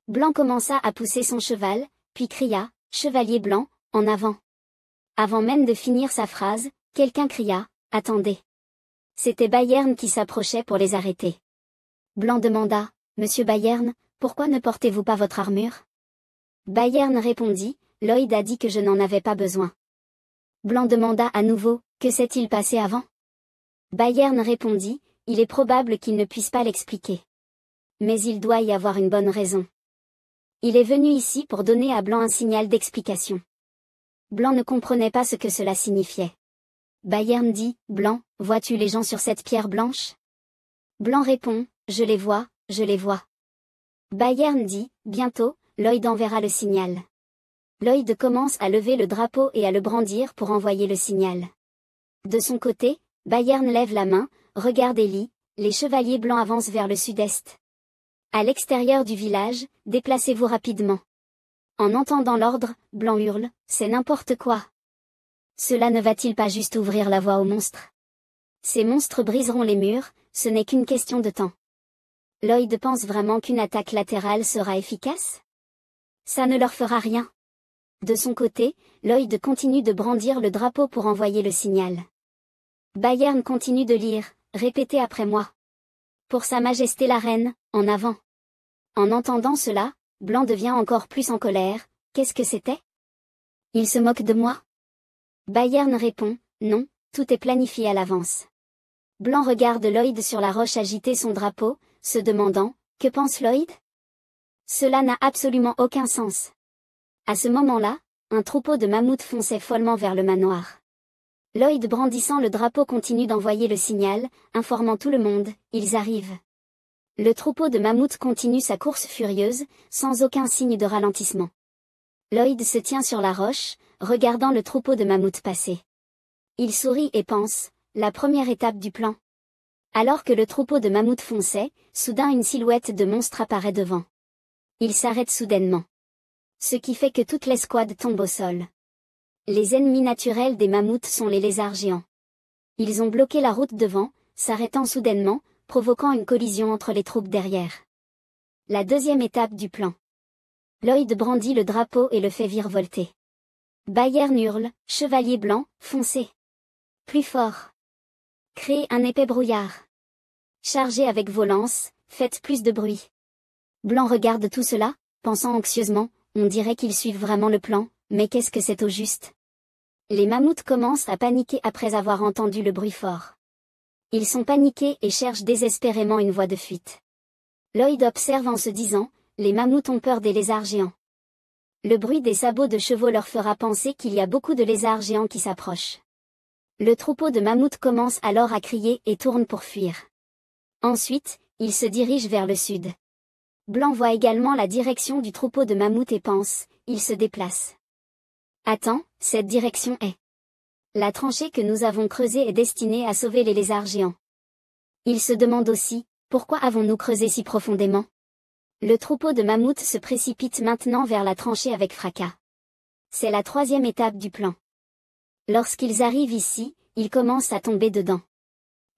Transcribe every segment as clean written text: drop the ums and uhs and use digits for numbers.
Blanc commença à pousser son cheval, puis cria, « Chevalier Blanc, en avant !» Avant même de finir sa phrase, quelqu'un cria, « Attendez !» C'était Bayern qui s'approchait pour les arrêter. Blanc demanda, « Monsieur Bayern, pourquoi ne portez-vous pas votre armure ?» Bayern répondit, « Lloyd a dit que je n'en avais pas besoin. » Blanc demanda à nouveau, « Que s'est-il passé avant ?» Bayern répondit, « Il est probable qu'il ne puisse pas l'expliquer. Mais il doit y avoir une bonne raison. Il est venu ici pour donner à Blanc un signal d'explication. » Blanc ne comprenait pas ce que cela signifiait. Bayern dit, « Blanc, vois-tu les gens sur cette pierre blanche ?» Blanc répond, « Je les vois, je les vois. » Bayern dit, « Bientôt, Lloyd enverra le signal. » Lloyd commence à lever le drapeau et à le brandir pour envoyer le signal. De son côté, Bayern lève la main, regarde Ellie, les chevaliers blancs avancent vers le sud-est. À l'extérieur du village, déplacez-vous rapidement. En entendant l'ordre, Blanc hurle, « C'est n'importe quoi. Cela ne va-t-il pas juste ouvrir la voie aux monstres? Ces monstres briseront les murs, ce n'est qu'une question de temps. » Lloyd pense vraiment qu'une attaque latérale sera efficace? Ça ne leur fera rien. De son côté, Lloyd continue de brandir le drapeau pour envoyer le signal. Bayern continue de lire, « Répétez après moi. Pour Sa Majesté la Reine, en avant. » En entendant cela, Blanc devient encore plus en colère, « Qu'est-ce que c'était? Il se moque de moi ?» Bayern répond, « Non, tout est planifié à l'avance. » Blanc regarde Lloyd sur la roche agiter son drapeau, se demandant, « Que pense Lloyd? » Cela n'a absolument aucun sens. À ce moment-là, un troupeau de mammouths fonçait follement vers le manoir. Lloyd brandissant le drapeau continue d'envoyer le signal, informant tout le monde, « Ils arrivent. » Le troupeau de mammouths continue sa course furieuse, sans aucun signe de ralentissement. Lloyd se tient sur la roche, regardant le troupeau de mammouths passer. Il sourit et pense, la première étape du plan. Alors que le troupeau de mammouths fonçait, soudain une silhouette de monstre apparaît devant. Il s'arrête soudainement. Ce qui fait que toute l'escouade tombe au sol. Les ennemis naturels des mammouths sont les lézards géants. Ils ont bloqué la route devant, s'arrêtant soudainement, provoquant une collision entre les troupes derrière. La deuxième étape du plan. Lloyd brandit le drapeau et le fait virevolter. Bayern hurle, « Chevalier Blanc, foncez. Plus fort. Créez un épais brouillard. Chargez avec vos lances, faites plus de bruit. » Blanc regarde tout cela, pensant anxieusement, on dirait qu'ils suivent vraiment le plan, mais qu'est-ce que c'est au juste? Les mammouths commencent à paniquer après avoir entendu le bruit fort. Ils sont paniqués et cherchent désespérément une voie de fuite. Lloyd observe en se disant, les mammouths ont peur des lézards géants. Le bruit des sabots de chevaux leur fera penser qu'il y a beaucoup de lézards géants qui s'approchent. Le troupeau de mammouths commence alors à crier et tourne pour fuir. Ensuite, il se dirige vers le sud. Blanc voit également la direction du troupeau de mammouths et pense, il se déplace. Attends, cette direction est. La tranchée que nous avons creusée est destinée à sauver les lézards géants. Il se demande aussi, pourquoi avons-nous creusé si profondément? Le troupeau de mammouths se précipite maintenant vers la tranchée avec fracas. C'est la troisième étape du plan. Lorsqu'ils arrivent ici, ils commencent à tomber dedans.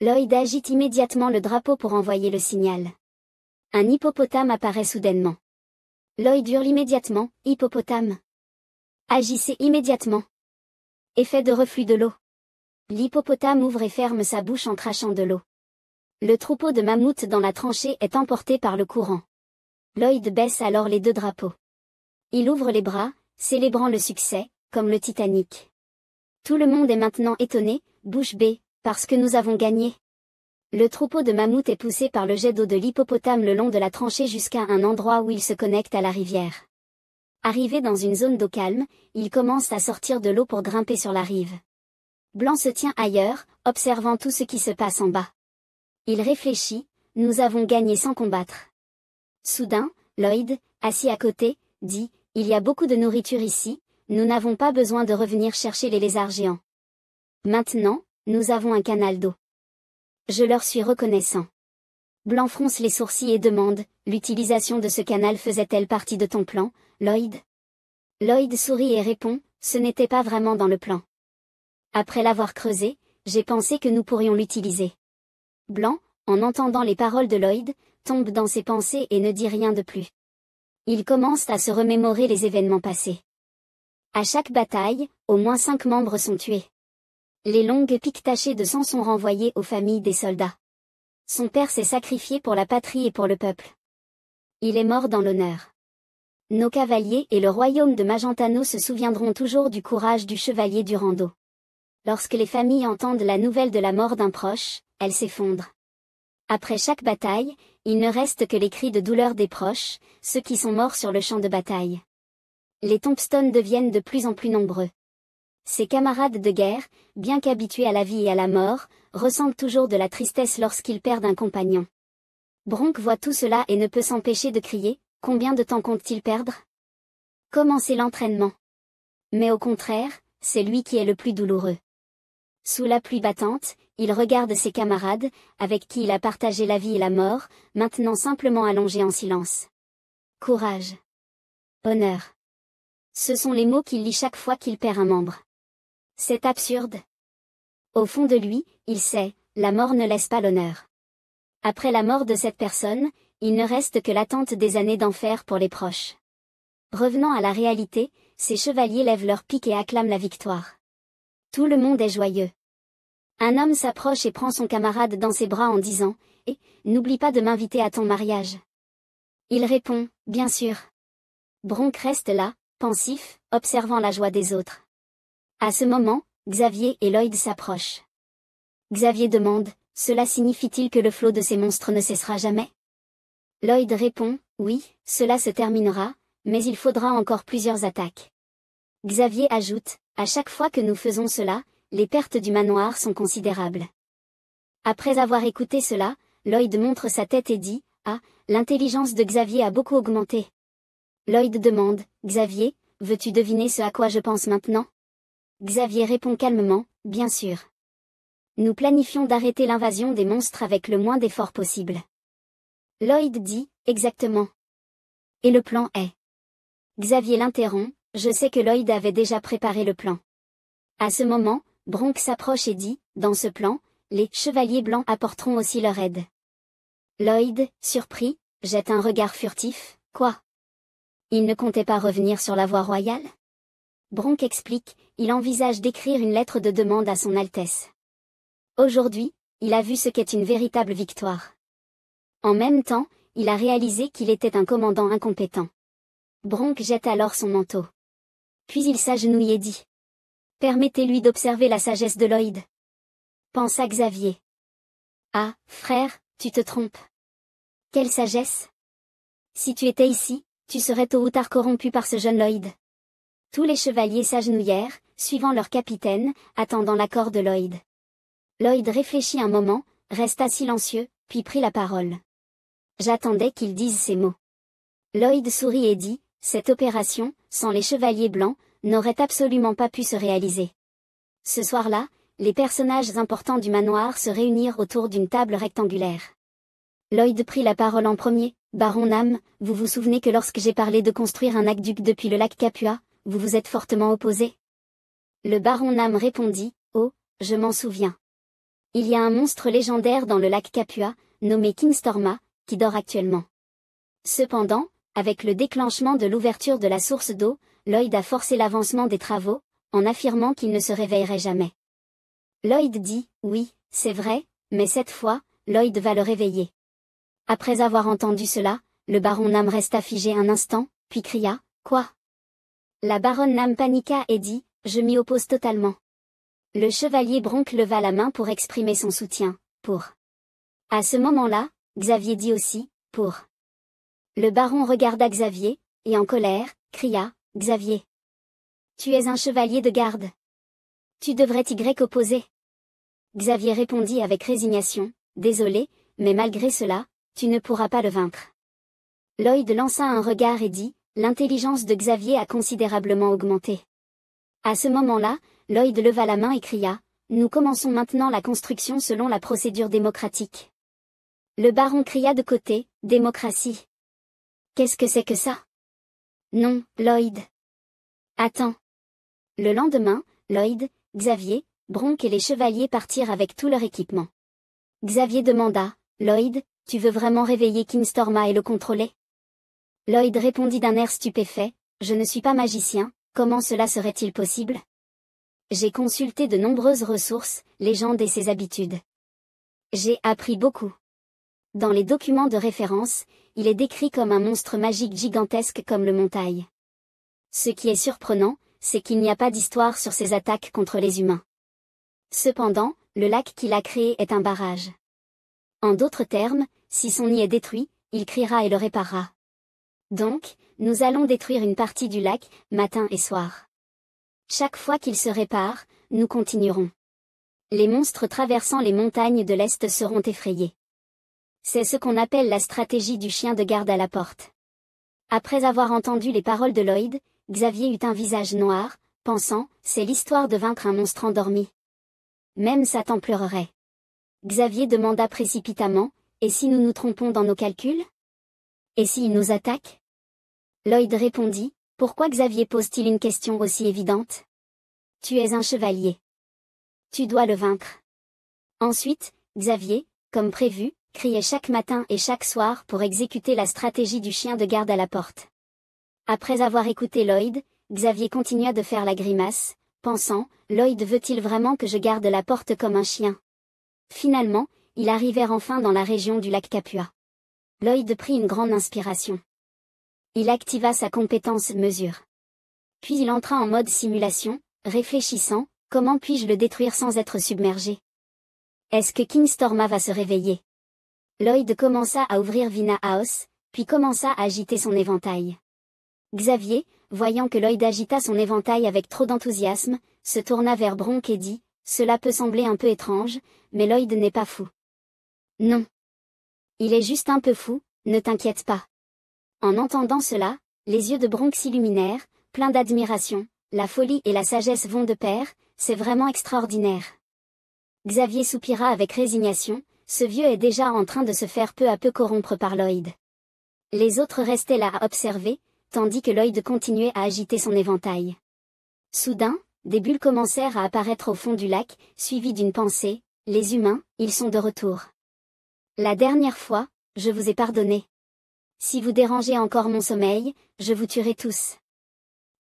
Lloyd agite immédiatement le drapeau pour envoyer le signal. Un hippopotame apparaît soudainement. Lloyd hurle immédiatement, « Hippopotame! Agissez immédiatement! » Effet de reflux de l'eau. L'hippopotame ouvre et ferme sa bouche en crachant de l'eau. Le troupeau de mammouths dans la tranchée est emporté par le courant. Lloyd baisse alors les deux drapeaux. Il ouvre les bras, célébrant le succès, comme le Titanic. Tout le monde est maintenant étonné, bouche bée, parce que nous avons gagné. Le troupeau de mammouths est poussé par le jet d'eau de l'hippopotame le long de la tranchée jusqu'à un endroit où il se connecte à la rivière. Arrivé dans une zone d'eau calme, il commence à sortir de l'eau pour grimper sur la rive. Blanc se tient ailleurs, observant tout ce qui se passe en bas. Il réfléchit, nous avons gagné sans combattre. Soudain, Lloyd, assis à côté, dit, il y a beaucoup de nourriture ici, nous n'avons pas besoin de revenir chercher les lézards géants. Maintenant, nous avons un canal d'eau. Je leur suis reconnaissant. Blanc fronce les sourcils et demande, l'utilisation de ce canal faisait-elle partie de ton plan, Lloyd? Lloyd sourit et répond, ce n'était pas vraiment dans le plan. Après l'avoir creusé, j'ai pensé que nous pourrions l'utiliser. Blanc, en entendant les paroles de Lloyd, tombe dans ses pensées et ne dit rien de plus. Ils commencent à se remémorer les événements passés. À chaque bataille, au moins 5 membres sont tués. Les longues piques tachées de sang sont renvoyées aux familles des soldats. Son père s'est sacrifié pour la patrie et pour le peuple. Il est mort dans l'honneur. Nos cavaliers et le royaume de Magentano se souviendront toujours du courage du chevalier Durando. Lorsque les familles entendent la nouvelle de la mort d'un proche, elles s'effondrent. Après chaque bataille, il ne reste que les cris de douleur des proches, ceux qui sont morts sur le champ de bataille. Les tombstones deviennent de plus en plus nombreux. Ses camarades de guerre, bien qu'habitués à la vie et à la mort, ressentent toujours de la tristesse lorsqu'ils perdent un compagnon. Bronk voit tout cela et ne peut s'empêcher de crier, « Combien de temps compte-t-il perdre ? Commencer l'entraînement. » Mais au contraire, c'est lui qui est le plus douloureux. Sous la pluie battante, il regarde ses camarades, avec qui il a partagé la vie et la mort, maintenant simplement allongés en silence. Courage. Honneur. Ce sont les mots qu'il lit chaque fois qu'il perd un membre. C'est absurde. Au fond de lui, il sait, la mort ne laisse pas l'honneur. Après la mort de cette personne, il ne reste que l'attente des années d'enfer pour les proches. Revenant à la réalité, ces chevaliers lèvent leurs piques et acclament la victoire. Tout le monde est joyeux. Un homme s'approche et prend son camarade dans ses bras en disant « Eh, n'oublie pas de m'inviter à ton mariage. » Il répond « Bien sûr. » Bronk reste là, pensif, observant la joie des autres. À ce moment, Xavier et Lloyd s'approchent. Xavier demande « Cela signifie-t-il que le flot de ces monstres ne cessera jamais ?» Lloyd répond « Oui, cela se terminera, mais il faudra encore plusieurs attaques. » Xavier ajoute « À chaque fois que nous faisons cela, les pertes du manoir sont considérables. » Après avoir écouté cela, Lloyd montre sa tête et dit « Ah, l'intelligence de Xavier a beaucoup augmenté. » Lloyd demande « Xavier, veux-tu deviner ce à quoi je pense maintenant ?» Xavier répond calmement « Bien sûr. Nous planifions d'arrêter l'invasion des monstres avec le moins d'efforts possible. » Lloyd dit « Exactement. Et le plan est… » Xavier l'interrompt, je sais que Lloyd avait déjà préparé le plan. À ce moment, Bronk s'approche et dit, dans ce plan, les chevaliers blancs apporteront aussi leur aide. Lloyd, surpris, jette un regard furtif, quoi ? Il ne comptait pas revenir sur la voie royale ? Bronk explique, il envisage d'écrire une lettre de demande à son Altesse. Aujourd'hui, il a vu ce qu'est une véritable victoire. En même temps, il a réalisé qu'il était un commandant incompétent. Bronk jette alors son manteau. Puis il s'agenouille et dit. Permettez-lui d'observer la sagesse de Lloyd. Pensa Xavier. Ah, frère, tu te trompes. Quelle sagesse ? Si tu étais ici, tu serais tôt ou tard corrompu par ce jeune Lloyd. Tous les chevaliers s'agenouillèrent, suivant leur capitaine, attendant l'accord de Lloyd. Lloyd réfléchit un moment, resta silencieux, puis prit la parole. J'attendais qu'il dise ces mots. Lloyd sourit et dit, cette opération, sans les chevaliers blancs, n'aurait absolument pas pu se réaliser. Ce soir-là, les personnages importants du manoir se réunirent autour d'une table rectangulaire. Lloyd prit la parole en premier. Baron Nam, vous vous souvenez que lorsque j'ai parlé de construire un aqueduc depuis le lac Capua, vous vous êtes fortement opposé ? Le baron Nam répondit, oh, je m'en souviens. Il y a un monstre légendaire dans le lac Capua, nommé King Storma, qui dort actuellement. Cependant, avec le déclenchement de l'ouverture de la source d'eau, Lloyd a forcé l'avancement des travaux, en affirmant qu'il ne se réveillerait jamais. Lloyd dit, oui, c'est vrai, mais cette fois, Lloyd va le réveiller. Après avoir entendu cela, le baron Nam resta figé un instant, puis cria, quoi ? La baronne Nam paniqua et dit, je m'y oppose totalement. Le chevalier Bronk leva la main pour exprimer son soutien, pour. À ce moment-là, Xavier dit aussi, pour. Le baron regarda Xavier, et en colère, cria, Xavier. Tu es un chevalier de garde. Tu devrais t'y opposer. Xavier répondit avec résignation, désolé, mais malgré cela, tu ne pourras pas le vaincre. Lloyd lança un regard et dit, l'intelligence de Xavier a considérablement augmenté. À ce moment-là, Lloyd leva la main et cria, nous commençons maintenant la construction selon la procédure démocratique. Le baron cria de côté, démocratie. Qu'est-ce que c'est que ça ? Non, Lloyd. Attends. Le lendemain, Lloyd, Xavier, Bronk et les chevaliers partirent avec tout leur équipement. Xavier demanda, Lloyd, tu veux vraiment réveiller King Storma et le contrôler ? Lloyd répondit d'un air stupéfait, je ne suis pas magicien, comment cela serait-il possible? J'ai consulté de nombreuses ressources, légendes et ses habitudes. J'ai appris beaucoup. Dans les documents de référence, il est décrit comme un monstre magique gigantesque comme le montagne. Ce qui est surprenant, c'est qu'il n'y a pas d'histoire sur ses attaques contre les humains. Cependant, le lac qu'il a créé est un barrage. En d'autres termes, si son nid est détruit, il criera et le réparera. Donc, nous allons détruire une partie du lac, matin et soir. Chaque fois qu'il se répare, nous continuerons. Les monstres traversant les montagnes de l'Est seront effrayés. C'est ce qu'on appelle la stratégie du chien de garde à la porte. Après avoir entendu les paroles de Lloyd, Xavier eut un visage noir, pensant, c'est l'histoire de vaincre un monstre endormi. Même Satan pleurerait. Xavier demanda précipitamment, et si nous nous trompons dans nos calculs? Et s'il nous attaque? Lloyd répondit, pourquoi Xavier pose-t-il une question aussi évidente? Tu es un chevalier. Tu dois le vaincre. Ensuite, Xavier, comme prévu, criait chaque matin et chaque soir pour exécuter la stratégie du chien de garde à la porte. Après avoir écouté Lloyd, Xavier continua de faire la grimace, pensant, Lloyd veut-il vraiment que je garde la porte comme un chien? Finalement, ils arrivèrent enfin dans la région du lac Capua. Lloyd prit une grande inspiration. Il activa sa compétence mesure. Puis il entra en mode simulation, réfléchissant, comment puis-je le détruire sans être submergé? Est-ce que King Storma va se réveiller? Lloyd commença à ouvrir Vina House, puis commença à agiter son éventail. Xavier, voyant que Lloyd agita son éventail avec trop d'enthousiasme, se tourna vers Bronk et dit, cela peut sembler un peu étrange, mais Lloyd n'est pas fou. Non. Il est juste un peu fou, ne t'inquiète pas. En entendant cela, les yeux de Bronk s'illuminèrent, pleins d'admiration, la folie et la sagesse vont de pair, c'est vraiment extraordinaire. Xavier soupira avec résignation, ce vieux est déjà en train de se faire peu à peu corrompre par Lloyd. Les autres restaient là à observer, tandis que Lloyd continuait à agiter son éventail. Soudain, des bulles commencèrent à apparaître au fond du lac, suivies d'une pensée, les humains, ils sont de retour. La dernière fois, je vous ai pardonné. Si vous dérangez encore mon sommeil, je vous tuerai tous.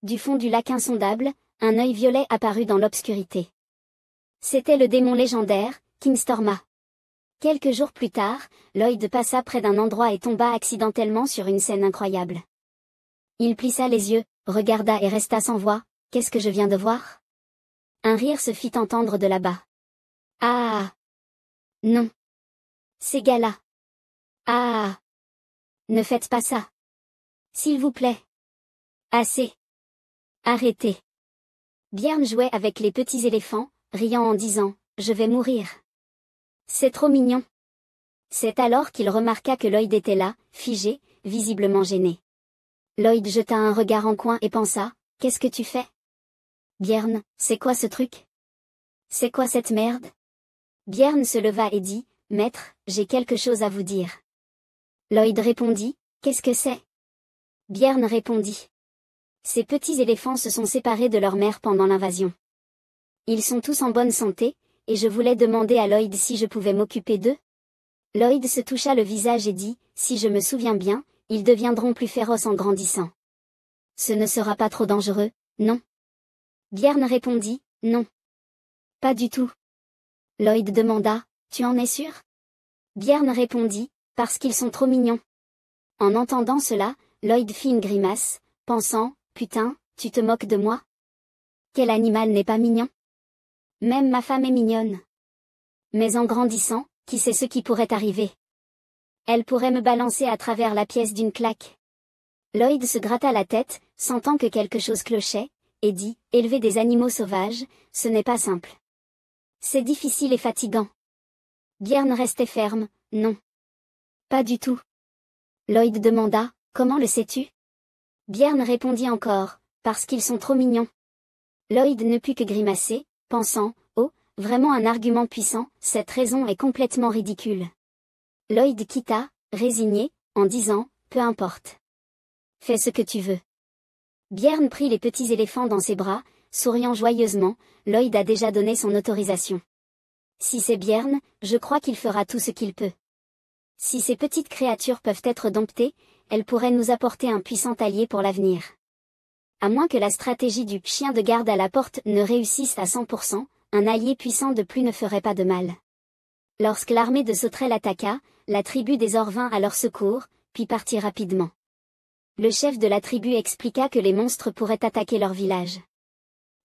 Du fond du lac insondable, un œil violet apparut dans l'obscurité. C'était le démon légendaire, King Storma. Quelques jours plus tard, Lloyd passa près d'un endroit et tomba accidentellement sur une scène incroyable. Il plissa les yeux, regarda et resta sans voix, qu'est-ce que je viens de voir? Un rire se fit entendre de là-bas. Ah! Non! Ces gars-là! Ah! Ne faites pas ça! S'il vous plaît! Assez! Arrêtez! Björn jouait avec les petits éléphants, riant en disant, je vais mourir. C'est trop mignon. C'est alors qu'il remarqua que Lloyd était là, figé, visiblement gêné. Lloyd jeta un regard en coin et pensa, qu'est-ce que tu fais? Björn, c'est quoi ce truc? C'est quoi cette merde? Björn se leva et dit, maître, j'ai quelque chose à vous dire. Lloyd répondit, qu'est-ce que c'est? Björn répondit. Ces petits éléphants se sont séparés de leur mère pendant l'invasion. Ils sont tous en bonne santé, et je voulais demander à Lloyd si je pouvais m'occuper d'eux. Lloyd se toucha le visage et dit, si je me souviens bien, ils deviendront plus féroces en grandissant. Ce ne sera pas trop dangereux, non? Björn répondit, non. Pas du tout. Lloyd demanda, tu en es sûr? Björn répondit, parce qu'ils sont trop mignons. En entendant cela, Lloyd fit une grimace, pensant, putain, tu te moques de moi? Quel animal n'est pas mignon? Même ma femme est mignonne. Mais en grandissant, qui sait ce qui pourrait arriver? Elle pourrait me balancer à travers la pièce d'une claque. Lloyd se gratta la tête, sentant que quelque chose clochait, et dit, élever des animaux sauvages, ce n'est pas simple. C'est difficile et fatigant. Björn restait ferme, non. Pas du tout. Lloyd demanda, comment le sais-tu? Björn répondit encore, parce qu'ils sont trop mignons. Lloyd ne put que grimacer, pensant, oh, vraiment un argument puissant, cette raison est complètement ridicule. Lloyd quitta, résigné, en disant, peu importe. Fais ce que tu veux. Björn prit les petits éléphants dans ses bras, souriant joyeusement, Lloyd a déjà donné son autorisation. Si c'est Björn, je crois qu'il fera tout ce qu'il peut. Si ces petites créatures peuvent être domptées, elle pourrait nous apporter un puissant allié pour l'avenir. À moins que la stratégie du chien de garde à la porte ne réussisse à 100%, un allié puissant de plus ne ferait pas de mal. Lorsque l'armée de Sauterelle attaqua, la tribu des Ors vint à leur secours, puis partit rapidement. Le chef de la tribu expliqua que les monstres pourraient attaquer leur village.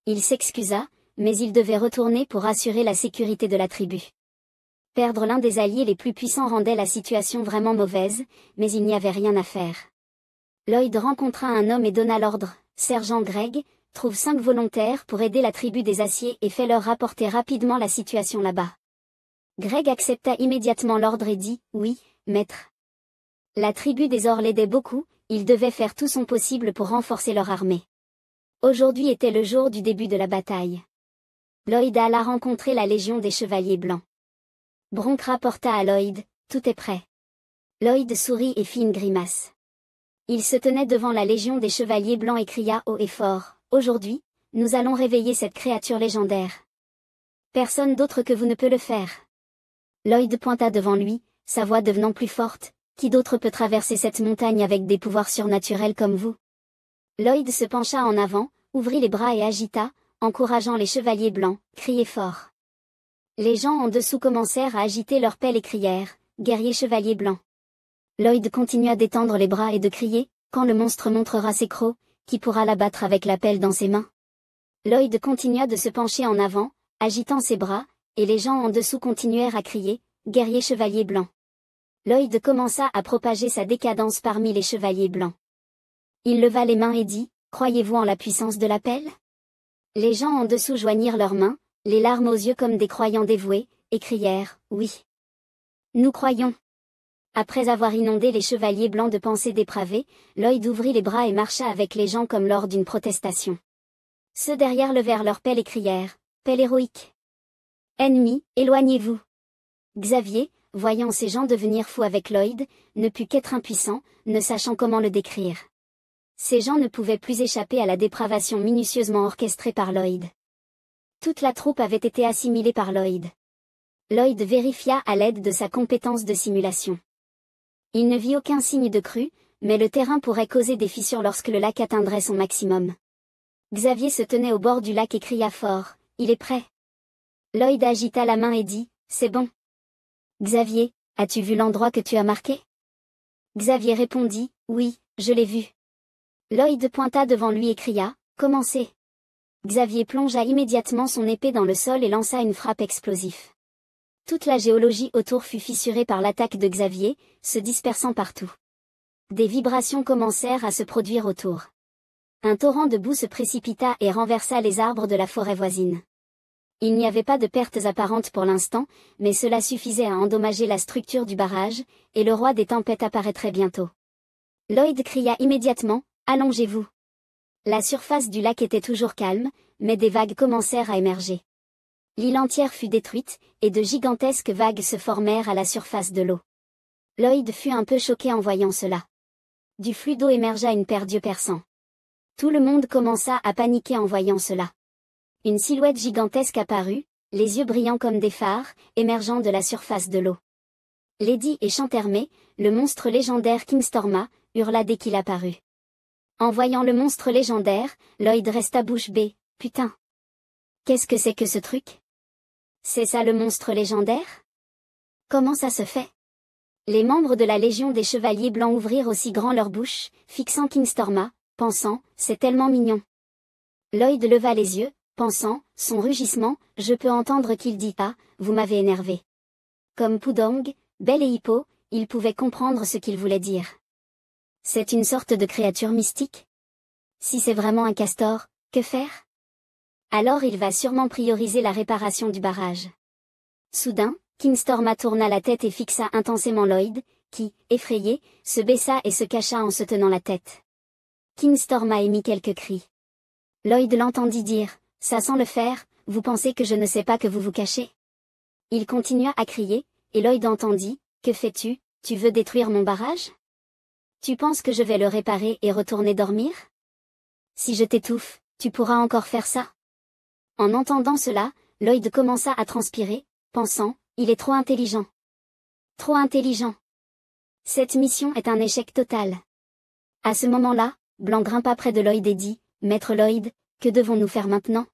Il s'excusa, mais il devait retourner pour assurer la sécurité de la tribu. Perdre l'un des alliés les plus puissants rendait la situation vraiment mauvaise, mais il n'y avait rien à faire. Lloyd rencontra un homme et donna l'ordre. Sergent Greg, trouve 5 volontaires pour aider la tribu des Aciers et fait leur rapporter rapidement la situation là-bas. Greg accepta immédiatement l'ordre et dit, oui, maître. La tribu des Ors l'aidait beaucoup, ils devaient faire tout son possible pour renforcer leur armée. Aujourd'hui était le jour du début de la bataille. Lloyd alla rencontrer la Légion des Chevaliers Blancs. Bronk rapporta à Lloyd, tout est prêt. Lloyd sourit et fit une grimace. Il se tenait devant la Légion des Chevaliers Blancs et cria haut et fort, aujourd'hui, nous allons réveiller cette créature légendaire. Personne d'autre que vous ne peut le faire. Lloyd pointa devant lui, sa voix devenant plus forte, qui d'autre peut traverser cette montagne avec des pouvoirs surnaturels comme vous? Lloyd se pencha en avant, ouvrit les bras et agita, encourageant les chevaliers blancs, criez fort. Les gens en dessous commencèrent à agiter leurs pelles et crièrent, guerriers chevaliers blancs. Lloyd continua d'étendre les bras et de crier, quand le monstre montrera ses crocs, qui pourra l'abattre avec la pelle dans ses mains? Lloyd continua de se pencher en avant, agitant ses bras, et les gens en dessous continuèrent à crier, guerriers chevaliers blancs. Lloyd commença à propager sa décadence parmi les chevaliers blancs. Il leva les mains et dit, croyez-vous en la puissance de la pelle? Les gens en dessous joignirent leurs mains, les larmes aux yeux comme des croyants dévoués, et crièrent, oui. Nous croyons. Après avoir inondé les chevaliers blancs de pensées dépravées, Lloyd ouvrit les bras et marcha avec les gens comme lors d'une protestation. Ceux derrière levèrent leurs pelles et crièrent, pelle héroïque. Ennemis, éloignez-vous. Xavier, voyant ces gens devenir fous avec Lloyd, ne put qu'être impuissant, ne sachant comment le décrire. Ces gens ne pouvaient plus échapper à la dépravation minutieusement orchestrée par Lloyd. Toute la troupe avait été assimilée par Lloyd. Lloyd vérifia à l'aide de sa compétence de simulation. Il ne vit aucun signe de crue, mais le terrain pourrait causer des fissures lorsque le lac atteindrait son maximum. Xavier se tenait au bord du lac et cria fort, il est prêt. Lloyd agita la main et dit, c'est bon. Xavier, as-tu vu l'endroit que tu as marqué? Xavier répondit, oui, je l'ai vu. Lloyd pointa devant lui et cria, commencez. Xavier plongea immédiatement son épée dans le sol et lança une frappe explosive. Toute la géologie autour fut fissurée par l'attaque de Xavier, se dispersant partout. Des vibrations commencèrent à se produire autour. Un torrent de boue se précipita et renversa les arbres de la forêt voisine. Il n'y avait pas de pertes apparentes pour l'instant, mais cela suffisait à endommager la structure du barrage, et le roi des tempêtes apparaîtrait bientôt. Lloyd cria immédiatement, allongez-vous. La surface du lac était toujours calme, mais des vagues commencèrent à émerger. L'île entière fut détruite, et de gigantesques vagues se formèrent à la surface de l'eau. Lloyd fut un peu choqué en voyant cela. Du flux d'eau émergea une paire d'yeux perçants. Tout le monde commença à paniquer en voyant cela. Une silhouette gigantesque apparut, les yeux brillants comme des phares, émergeant de la surface de l'eau. Lady et Chantermé, le monstre légendaire King Storma, hurla dès qu'il apparut. En voyant le monstre légendaire, Lloyd resta bouche bée, putain. Qu'est-ce que c'est que ce truc? C'est ça le monstre légendaire? Comment ça se fait? Les membres de la Légion des Chevaliers Blancs ouvrirent aussi grand leur bouche, fixant King Storma, pensant, c'est tellement mignon. Lloyd leva les yeux, pensant, son rugissement, je peux entendre qu'il dit ah, vous m'avez énervé. Comme Pudong, Belle et Hippo, il pouvait comprendre ce qu'il voulait dire. C'est une sorte de créature mystique? Si c'est vraiment un castor, que faire? Alors il va sûrement prioriser la réparation du barrage. Soudain, King Storma tourna la tête et fixa intensément Lloyd, qui, effrayé, se baissa et se cacha en se tenant la tête. King Storma émit quelques cris. Lloyd l'entendit dire, ça sent le fer, vous pensez que je ne sais pas que vous vous cachez? Il continua à crier, et Lloyd entendit, que fais-tu, tu veux détruire mon barrage? Tu penses que je vais le réparer et retourner dormir? Si je t'étouffe, tu pourras encore faire ça? En entendant cela, Lloyd commença à transpirer, pensant, il est trop intelligent. Trop intelligent. Cette mission est un échec total. À ce moment-là, Blanc grimpa près de Lloyd et dit, Maître Lloyd, que devons-nous faire maintenant?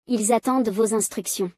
Ils attendent vos instructions.